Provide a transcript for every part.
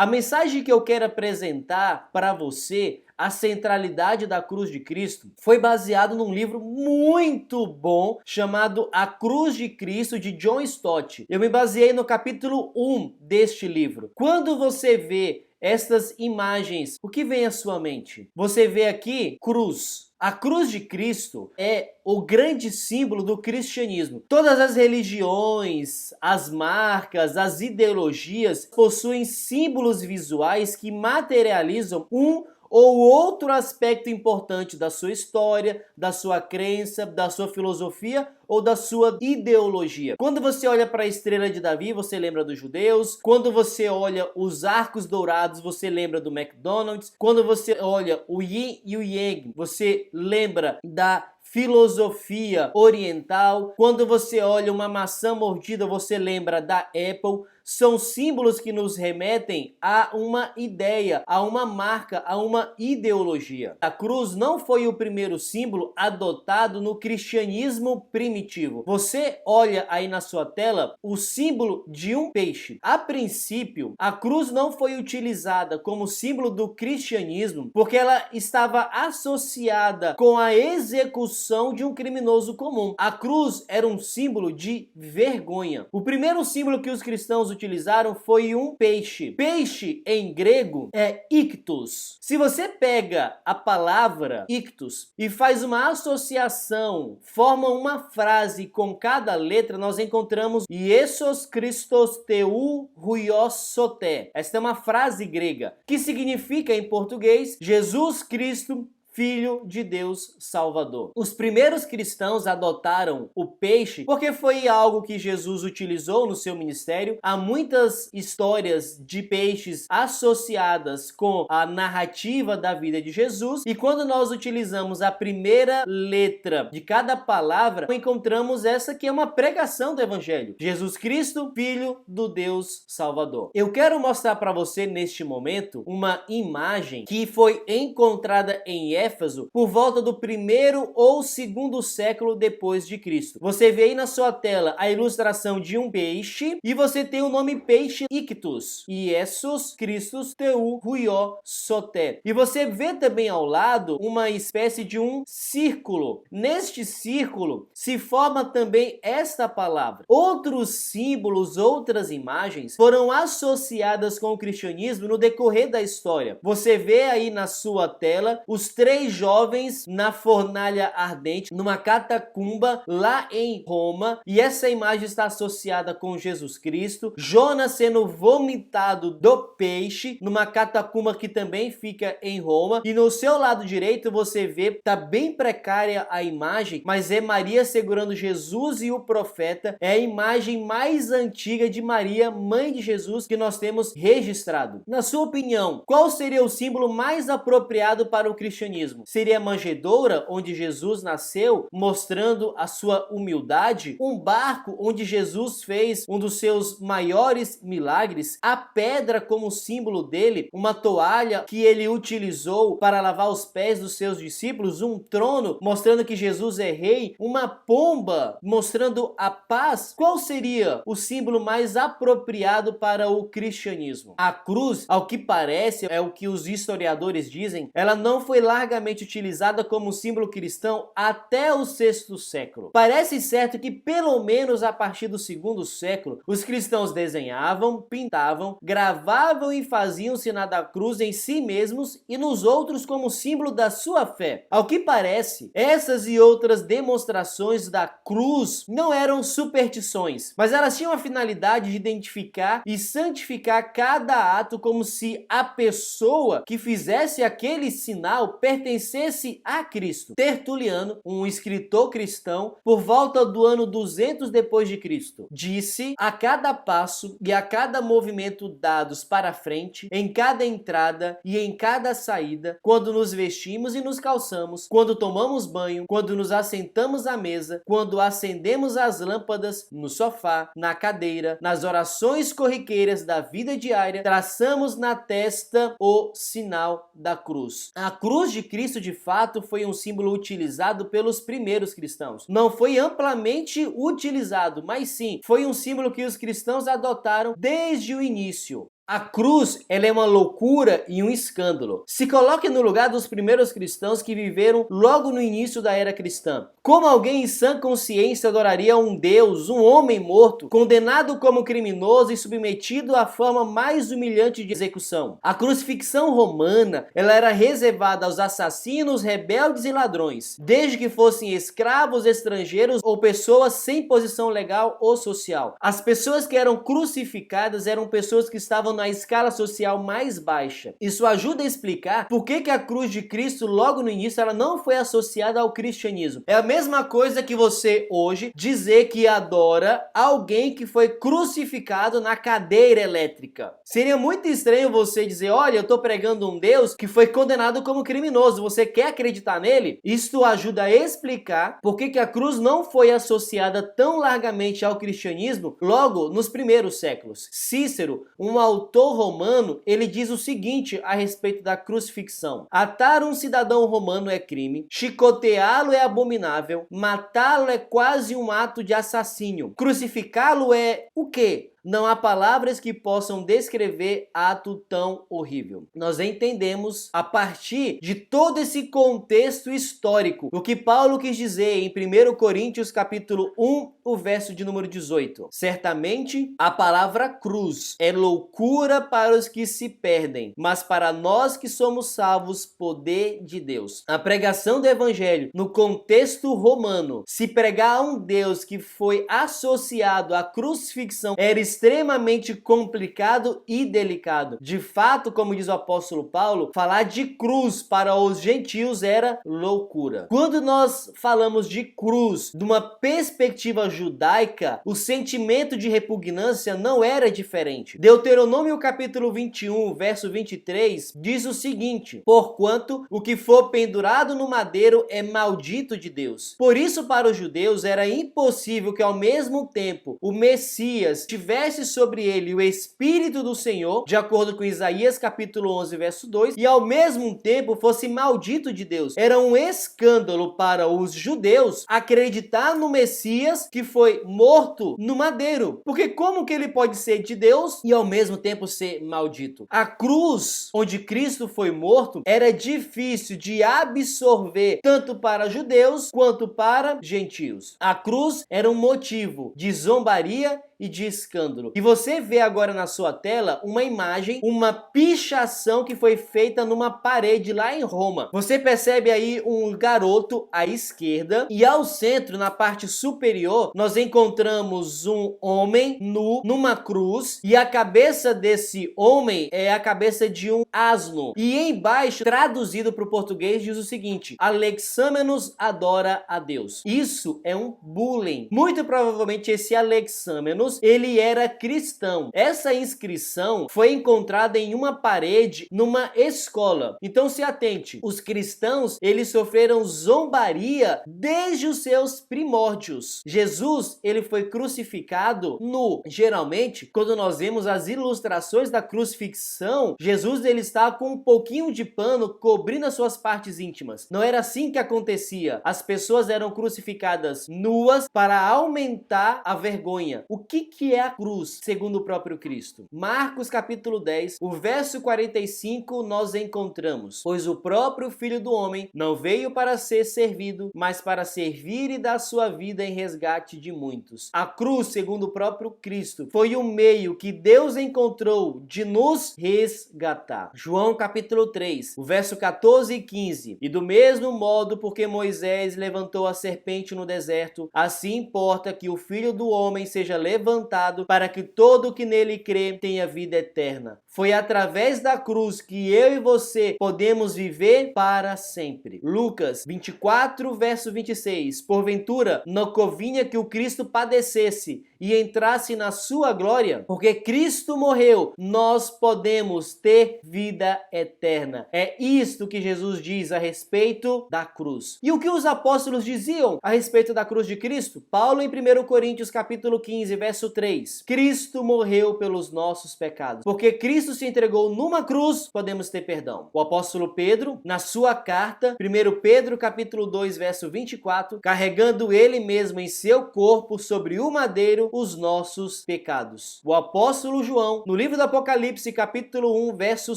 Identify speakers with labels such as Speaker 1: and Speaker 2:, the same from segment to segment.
Speaker 1: A mensagem que eu quero apresentar para você, a centralidade da cruz de Cristo, foi baseado num livro muito bom chamado A Cruz de Cristo, de John Stott. Eu me baseei no capítulo 1 deste livro. Quando você vê estas imagens, o que vem à sua mente? Você vê aqui cruz. A cruz de Cristo é o grande símbolo do cristianismo. Todas as religiões, as marcas, as ideologias possuem símbolos visuais que materializam um ou outro aspecto importante da sua história, da sua crença, da sua filosofia ou da sua ideologia. Quando você olha para a estrela de Davi, você lembra dos judeus. Quando você olha os arcos dourados, você lembra do McDonald's. Quando você olha o Yin e o Yang, você lembra da filosofia oriental. Quando você olha uma maçã mordida, você lembra da Apple. São símbolos que nos remetem a uma ideia, a uma marca, a uma ideologia. A cruz não foi o primeiro símbolo adotado no cristianismo primitivo. Você olha aí na sua tela o símbolo de um peixe. A princípio, a cruz não foi utilizada como símbolo do cristianismo porque ela estava associada com a execução de um criminoso comum. A cruz era um símbolo de vergonha. O primeiro símbolo que os cristãos utilizaram foi um peixe. Peixe em grego é ictus. Se você pega a palavra ictus e faz uma associação, forma uma frase com cada letra, nós encontramos Iesos Christos Theou Huios Soté. Esta é uma frase grega que significa em português Jesus Cristo, Filho de Deus Salvador. Os primeiros cristãos adotaram o peixe porque foi algo que Jesus utilizou no seu ministério. Há muitas histórias de peixes associadas com a narrativa da vida de Jesus, e quando nós utilizamos a primeira letra de cada palavra, encontramos essa que é uma pregação do Evangelho: Jesus Cristo, Filho do Deus Salvador. Eu quero mostrar para você neste momento uma imagem que foi encontrada em Éfeso por volta do 1º ou 2º século depois de Cristo. Você vê aí na sua tela a ilustração de um peixe e você tem o nome peixe ictus, Iesus Christus Theou Huios Soté. E você vê também ao lado uma espécie de um círculo. Neste círculo se forma também esta palavra. Outros símbolos, outras imagens foram associadas com o cristianismo no decorrer da história. Você vê aí na sua tela os 3 jovens na fornalha ardente, numa catacumba lá em Roma, e essa imagem está associada com Jesus Cristo. Jonas sendo vomitado do peixe, numa catacumba que também fica em Roma, e no seu lado direito você vê, tá bem precária a imagem, mas é Maria segurando Jesus e o profeta. É a imagem mais antiga de Maria, mãe de Jesus, que nós temos registrado. Na sua opinião, qual seria o símbolo mais apropriado para o cristianismo? Seria a manjedoura onde Jesus nasceu, mostrando a sua humildade? Um barco onde Jesus fez um dos seus maiores milagres? A pedra como símbolo dele? Uma toalha que ele utilizou para lavar os pés dos seus discípulos? Um trono mostrando que Jesus é rei? Uma pomba mostrando a paz? Qual seria o símbolo mais apropriado para o cristianismo? A cruz, ao que parece, é o que os historiadores dizem, ela não foi largamente utilizada como símbolo cristão até o 6º século. Parece certo que pelo menos a partir do 2º século, os cristãos desenhavam, pintavam, gravavam e faziam o sinal da cruz em si mesmos e nos outros como símbolo da sua fé. Ao que parece, essas e outras demonstrações da cruz não eram superstições, mas elas tinham a finalidade de identificar e santificar cada ato, como se a pessoa que fizesse aquele sinal pertencesse a Cristo. Tertuliano, um escritor cristão, por volta do ano 200 depois de Cristo, disse: a cada passo e a cada movimento dados para frente, em cada entrada e em cada saída, quando nos vestimos e nos calçamos, quando tomamos banho, quando nos assentamos à mesa, quando acendemos as lâmpadas no sofá, na cadeira, nas orações corriqueiras da vida diária, traçamos na testa o sinal da cruz. A cruz de Cristo, de fato, foi um símbolo utilizado pelos primeiros cristãos. Não foi amplamente utilizado, mas sim, foi um símbolo que os cristãos adotaram desde o início. A cruz, ela é uma loucura e um escândalo. Se coloque no lugar dos primeiros cristãos que viveram logo no início da era cristã. Como alguém em sã consciência adoraria um Deus, um homem morto, condenado como criminoso e submetido à forma mais humilhante de execução? A crucifixão romana, ela era reservada aos assassinos, rebeldes e ladrões, desde que fossem escravos, estrangeiros ou pessoas sem posição legal ou social. As pessoas que eram crucificadas eram pessoas que estavam na escala social mais baixa. Isso ajuda a explicar por que a cruz de Cristo, logo no início, ela não foi associada ao cristianismo. É a mesma coisa que você hoje dizer que adora alguém que foi crucificado na cadeira elétrica. Seria muito estranho você dizer, olha, eu estou pregando um Deus que foi condenado como criminoso. Você quer acreditar nele? Isto ajuda a explicar por que a cruz não foi associada tão largamente ao cristianismo logo nos primeiros séculos. Cícero, um autor romano, ele diz o seguinte a respeito da crucifixão: atar um cidadão romano é crime, chicoteá-lo é abominável, matá-lo é quase um ato de assassínio, crucificá-lo é o quê? Não há palavras que possam descrever ato tão horrível. Nós entendemos a partir de todo esse contexto histórico o que Paulo quis dizer em 1 Coríntios capítulo 1, o verso de número 18. Certamente a palavra cruz é loucura para os que se perdem, mas para nós que somos salvos, poder de Deus. A pregação do evangelho no contexto romano, se pregar a um Deus que foi associado à crucifixão, era extremamente complicado e delicado. De fato, como diz o apóstolo Paulo, falar de cruz para os gentios era loucura. Quando nós falamos de cruz de uma perspectiva judaica, o sentimento de repugnância não era diferente. Deuteronômio capítulo 21, verso 23, diz o seguinte: porquanto o que for pendurado no madeiro é maldito de Deus. Por isso, para os judeus era impossível que ao mesmo tempo o Messias tivesse sobre ele o Espírito do Senhor, de acordo com Isaías capítulo 11, verso 2, e ao mesmo tempo fosse maldito de Deus. Era um escândalo para os judeus acreditar no Messias que foi morto no madeiro. Porque como que ele pode ser de Deus e ao mesmo tempo ser maldito? A cruz onde Cristo foi morto era difícil de absorver tanto para judeus quanto para gentios. A cruz era um motivo de zombaria e de escândalo. E você vê agora na sua tela uma imagem, uma pichação que foi feita numa parede lá em Roma. Você percebe aí um garoto à esquerda e ao centro, na parte superior, nós encontramos um homem nu numa cruz e a cabeça desse homem é a cabeça de um asno. E embaixo, traduzido para o português, diz o seguinte: Alexâmenos adora a Deus. Isso é um bullying. Muito provavelmente esse Alexâmenos, ele era cristão. Essa inscrição foi encontrada em uma parede numa escola. Então se atente, os cristãos, eles sofreram zombaria desde os seus primórdios. Jesus, ele foi crucificado nu. Geralmente, quando nós vemos as ilustrações da crucifixão, Jesus, ele está com um pouquinho de pano cobrindo as suas partes íntimas. Não era assim que acontecia. As pessoas eram crucificadas nuas para aumentar a vergonha. O que é a cruz, segundo o próprio Cristo? Marcos capítulo 10, o verso 45, nós encontramos: pois o próprio Filho do Homem não veio para ser servido, mas para servir e dar sua vida em resgate de muitos. A cruz, segundo o próprio Cristo, foi o meio que Deus encontrou de nos resgatar. João capítulo 3, o verso 14 e 15: e do mesmo modo, porque Moisés levantou a serpente no deserto, assim importa que o Filho do Homem seja levantado, para que todo o que nele crê tenha vida eterna. Foi através da cruz que eu e você podemos viver para sempre. Lucas 24, verso 26. Porventura, não convinha que o Cristo padecesse e entrasse na sua glória? Porque Cristo morreu, nós podemos ter vida eterna. É isto que Jesus diz a respeito da cruz. E o que os apóstolos diziam a respeito da cruz de Cristo? Paulo em 1 Coríntios capítulo 15, verso 3. Cristo morreu pelos nossos pecados. Porque Cristo se entregou numa cruz, podemos ter perdão. O apóstolo Pedro, na sua carta, 1 Pedro capítulo 2, verso 24, carregando ele mesmo em seu corpo sobre o madeiro, os nossos pecados. O apóstolo João, no livro do Apocalipse, capítulo 1, verso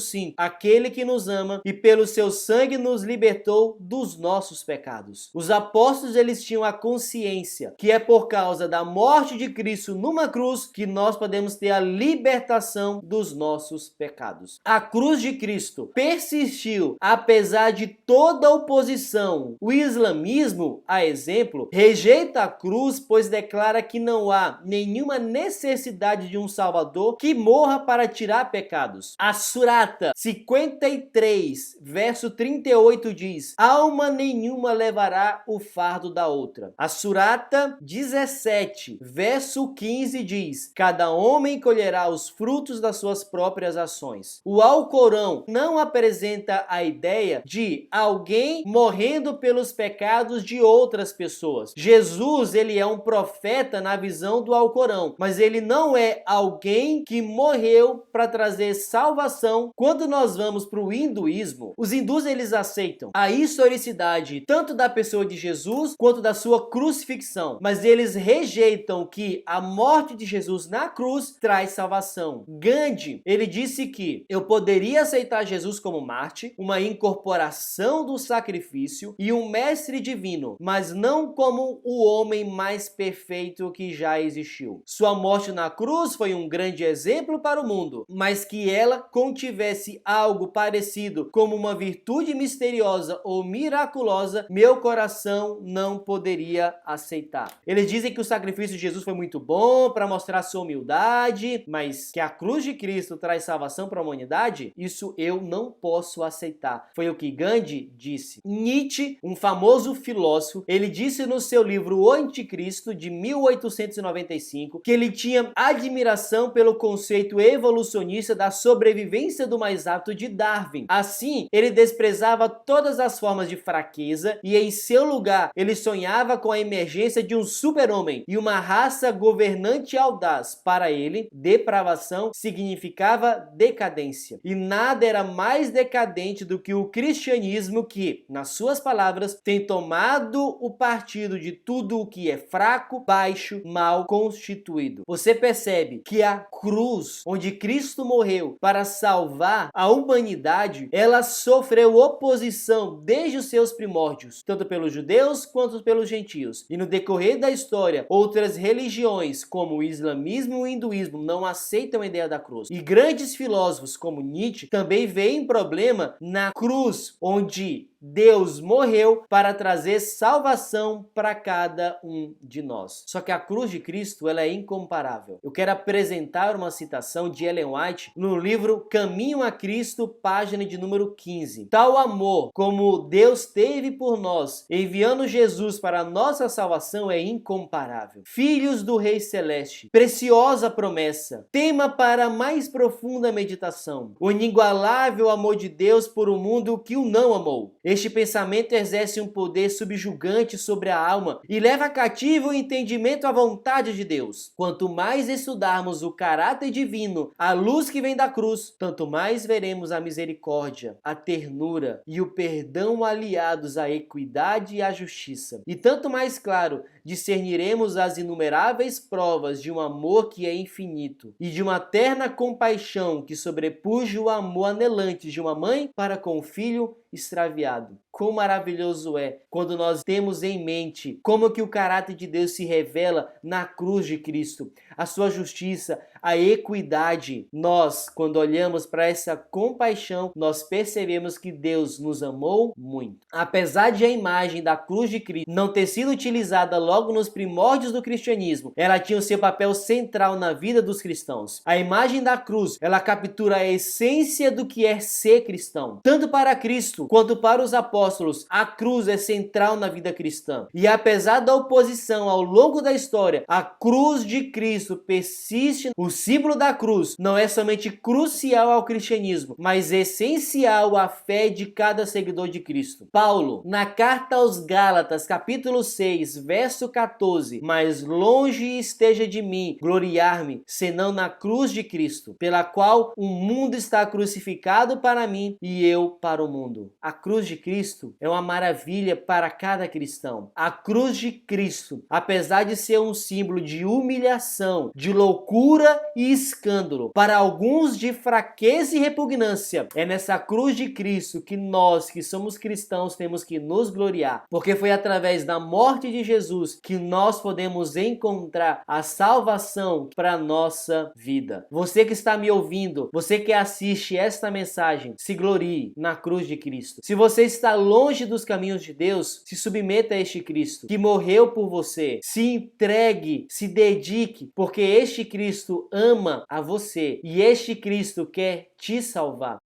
Speaker 1: 5, aquele que nos ama e pelo seu sangue nos libertou dos nossos pecados. Os apóstolos, eles tinham a consciência que é por causa da morte de Cristo numa cruz que nós podemos ter a libertação dos nossos pecados. A cruz de Cristo persistiu apesar de toda oposição. O islamismo, a exemplo, rejeita a cruz, pois declara que não há nenhuma necessidade de um Salvador que morra para tirar pecados. A Surata 53, verso 38 diz: alma nenhuma levará o fardo da outra. A Surata 17, verso 15 diz: cada homem colherá os frutos das suas próprias ações. O Alcorão não apresenta a ideia de alguém morrendo pelos pecados de outras pessoas. Jesus, ele é um profeta na visão do Alcorão, mas ele não é alguém que morreu para trazer salvação. Quando nós vamos para o hinduísmo, os hindus, eles aceitam a historicidade tanto da pessoa de Jesus quanto da sua crucifixão, mas eles rejeitam que a morte de Jesus na cruz traz salvação. Gandhi, ele disse que eu poderia aceitar Jesus como Marte, uma incorporação do sacrifício e um mestre divino, mas não como o homem mais perfeito que já existiu. Sua morte na cruz foi um grande exemplo para o mundo, mas que ela contivesse algo parecido como uma virtude misteriosa ou miraculosa, meu coração não poderia aceitar. Eles dizem que o sacrifício de Jesus foi muito bom para mostrar sua humildade, mas que a cruz de Cristo traz salvação para a humanidade, isso eu não posso aceitar. Foi o que Gandhi disse. Nietzsche, um famoso filósofo, ele disse no seu livro O Anticristo, de 1895, que ele tinha admiração pelo conceito evolucionista da sobrevivência do mais apto de Darwin. Assim, ele desprezava todas as formas de fraqueza e, em seu lugar, ele sonhava com a emergência de um super-homem e uma raça governante audaz. Para ele, depravação significava decadência. E nada era mais decadente do que o cristianismo que, nas suas palavras, tem tomado o partido de tudo o que é fraco, baixo, mal constituído. Você percebe que a cruz, onde Cristo morreu para salvar a humanidade, ela sofreu oposição desde os seus primórdios, tanto pelos judeus quanto pelos gentios. E no decorrer da história, outras religiões, como o islamismo e o hinduísmo, não aceitam a ideia da cruz. E grandes filósofos como Nietzsche também veem problema na cruz, onde Deus morreu para trazer salvação para cada um de nós. Só que a cruz de Cristo, ela é incomparável. Eu quero apresentar uma citação de Ellen White no livro Caminho a Cristo, página de número 15. Tal amor como Deus teve por nós, enviando Jesus para a nossa salvação, é incomparável. Filhos do Rei Celeste, preciosa promessa, tema para a mais profunda meditação, o inigualável amor de Deus por um mundo que o não amou. Este pensamento exerce um poder subjugante sobre a alma e leva cativo o entendimento à vontade de Deus. Quanto mais estudarmos o caráter divino, a luz que vem da cruz, tanto mais veremos a misericórdia, a ternura e o perdão aliados à equidade e à justiça. E tanto mais claro discerniremos as inumeráveis provas de um amor que é infinito e de uma terna compaixão que sobrepuja o amor anelante de uma mãe para com o filho extraviado. Quão maravilhoso é quando nós temos em mente como que o caráter de Deus se revela na cruz de Cristo, a sua justiça, a equidade. Nós, quando olhamos para essa compaixão, nós percebemos que Deus nos amou muito. Apesar de a imagem da cruz de Cristo não ter sido utilizada logo nos primórdios do cristianismo, ela tinha o seu papel central na vida dos cristãos. A imagem da cruz, ela captura a essência do que é ser cristão. Tanto para Cristo quanto para os apóstolos, a cruz é central na vida cristã. E apesar da oposição ao longo da história, a cruz de Cristo persiste. O símbolo da cruz não é somente crucial ao cristianismo, mas essencial à fé de cada seguidor de Cristo. Paulo, na carta aos Gálatas, capítulo 6, verso 14: "Mas longe esteja de mim gloriar-me, senão na cruz de Cristo, pela qual o mundo está crucificado para mim e eu para o mundo." A cruz de Cristo é uma maravilha para cada cristão. A cruz de Cristo, apesar de ser um símbolo de humilhação, de loucura e escândalo, para alguns de fraqueza e repugnância, é nessa cruz de Cristo que nós, que somos cristãos, temos que nos gloriar, porque foi através da morte de Jesus que nós podemos encontrar a salvação para a nossa vida. Você que está me ouvindo, você que assiste esta mensagem, se glorie na cruz de Cristo. Se você está longe dos caminhos de Deus, se submeta a este Cristo que morreu por você. Se entregue, se dedique, porque este Cristo ama a você e este Cristo quer te salvar.